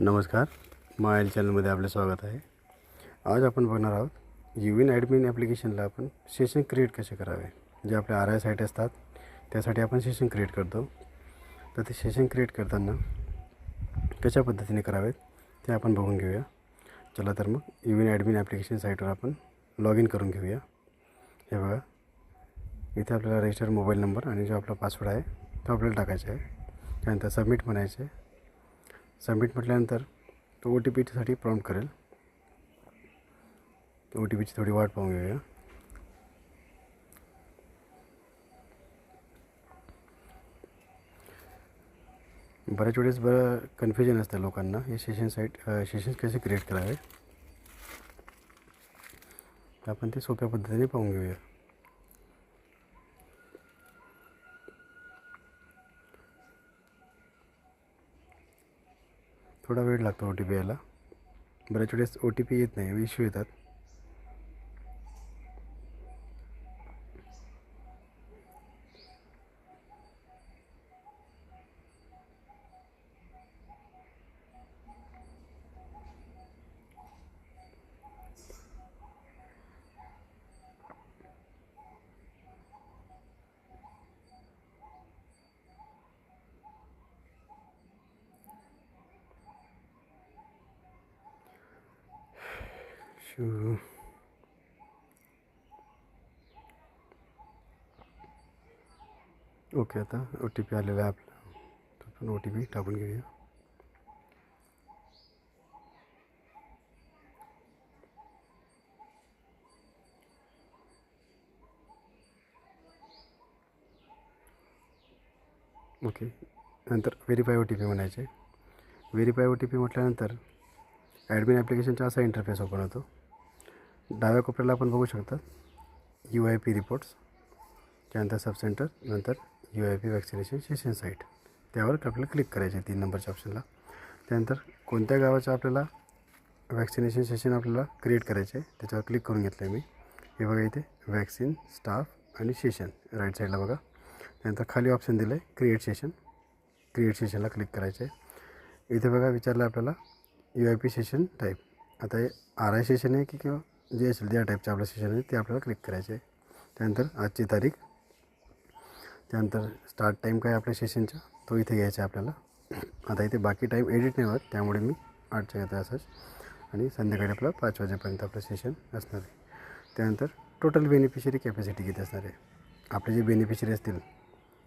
नमस्कार, मायल चॅनलमध्ये आपले स्वागत आहे। आज आपण बघणार आहोत यूविन ॲडमिन ॲप्लिकेशनला आपण सेशन क्रिएट कसे करावे। जे आपले RI साईट असतात त्यासाठी आपण सेशन क्रिएट करतो, तर ते सेशन क्रिएट करताना कशा पद्धतीने करावेत ते आपण बघून घेऊया। चला तर मग यूविन ॲडमिन ॲप्लिकेशन साईटवर आपण लॉग इन करून घेऊया। हे बघा, इथे आपल्याला रजिस्टर मोबाईल नंबर आणि जो आपला पासवर्ड आहे तो आपल्याला टाकायचा आहे। त्यानंतर सबमिट म्हणायचे। सबमिट म्हटल्यानंतर तो OTPसाठी प्रॉम्प्ट करेल। OTPची थोडी वाट पाहून घेऊया। बऱ्याच वेळेस कन्फ्युजन असतं लोकांना हे सेशन्स कसे क्रिएट करावे, आपण ते सोप्या पद्धतीने पाहून घेऊया। थोडा वेळ लागतो OTP यायला। बऱ्याच वेळेस OTP येत नाही, इश्यू येतात। ओके, आता OTP आलेला आहे आपला, तर आपण OTP टाकून घेऊया। ओके, नंतर व्हेरीफाय OTP म्हणायचे। व्हेरीफाय OTP म्हटल्यानंतर ॲडमिन ॲप्लिकेशनचा असा इंटरफेस ओपन होतो। डाव्या कोपऱ्याला आपण बघू शकता UIP रिपोर्ट्स, त्यानंतर सब सेंटर, नंतर UIP वॅक्सिनेशन सेशन साईट, त्यावर आपल्याला क्लिक करायचे 3 नंबरच्या ऑप्शनला। त्यानंतर कोणत्या गावाचं आपल्याला वॅक्सिनेशन सेशन आपल्याला क्रिएट करायचे आहे त्याच्यावर क्लिक करून घेतलं आहे मी। हे बघा, इथे वॅक्सिन, स्टाफ आणि सेशन राईट साईडला बघा। त्यानंतर खाली ऑप्शन दिलं आहे क्रिएट सेशन, क्रिएट सेशनला क्लिक करायचे आहे। इथे बघा विचारलं आपल्याला UIP सेशन टाईप, आता हे RI सेशन आहे की किंवा जे असेल ज्या टाईपचं आपलं सेशन आहे ते आपल्याला क्लिक करायचे आहे। त्यानंतर आजची तारीख, त्यानंतर स्टार्ट टाईम काय आपल्या सेशनचा तो इथे घ्यायचा आहे आपल्याला। आता इथे बाकी टाईम एडिट नाही होत, त्यामुळे मी 8च्या घेतो असंच, आणि संध्याकाळी आपलं 5 वाजेपर्यंत आपलं सेशन असणार आहे। त्यानंतर टोटल बेनिफिशरी कॅपॅसिटी किती असणार आहे, आपले जे बेनिफिशरी असतील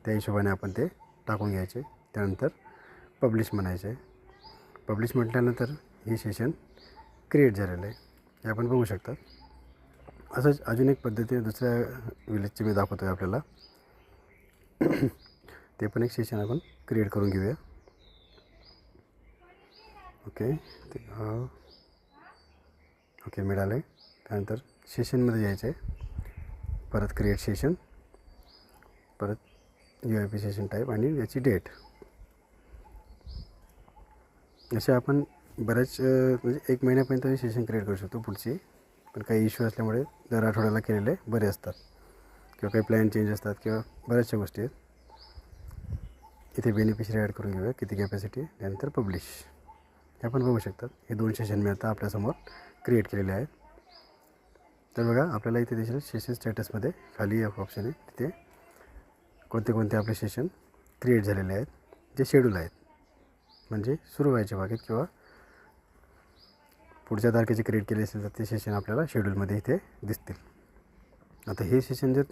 त्या हिशोबाने आपण ते टाकून घ्यायचे। त्यानंतर पब्लिश म्हणायचे। पब्लिश म्हटल्यानंतर हे सेशन क्रिएट झालेलं आहे, हे आपण बघू शकता। असंच अजून एक पद्धतीने दुसऱ्या विलेजचे मी दाखवतो आहे आपल्याला, ते पण एक सेशन आपण क्रिएट करून घेऊया। ओके, ते ओके मिळालं आहे। त्यानंतर सेशनमध्ये जायचं आहे, परत क्रिएट सेशन, परत UIP सेशन टाईप आणि याची डेट। असे आपण बऱ्याच म्हणजे 1 महिन्यापर्यंत सेशन क्रिएट करू शकतो पुढची, पण काही इश्यू असल्यामुळे दर आठवड्याला केलेले बरे असतात, किंवा काही प्लॅन चेंज असतात, किंवा बऱ्याचशा गोष्टी आहेत। इथे बेनिफिशरी ॲड करून घेऊया किती कॅपॅसिटी, त्यानंतर पब्लिश, हे आपण बघू शकतात। हे 2 सेशन मी आता आपल्यासमोर क्रिएट केलेले आहेत। तर बघा, आपल्याला इथे दिसेल सेशन स्टेटसमध्ये खाली एक ऑप्शन आहे, तिथे कोणते कोणते आपले सेशन क्रिएट झालेले आहेत, जे शेड्यूल आहेत, म्हणजे सुरू व्हायचे बाकीत किंवा पुढच्या तारखेचे क्रिएट केले असेल तर ते सेशन आपल्याला शेड्यूलमध्ये इथे दिसतील। आता हे सेशन जर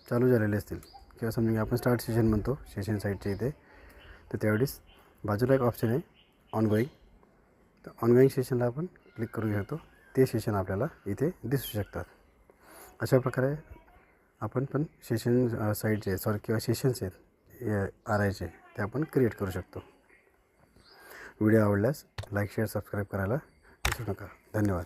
चालू झालेले असतील, किंवा समजा आपण स्टार्ट सेशन म्हणतो सेशन साईटच्या इथे, तर त्यावेळेस बाजूला एक ऑप्शन आहे ऑनगोईंग, तर ऑनगोईंग सेशनला आपण क्लिक करून घेतो, ते सेशन आपल्याला इथे दिसू शकतात। अशा प्रकारे आपण पण सेशन साईटचे किंवा सेशन्स आहेत RIचे ते आपण क्रिएट करू शकतो। व्हिडिओ आवडल्यास लाईक, शेअर, सबस्क्राईब करायला विसरू नका। धन्यवाद।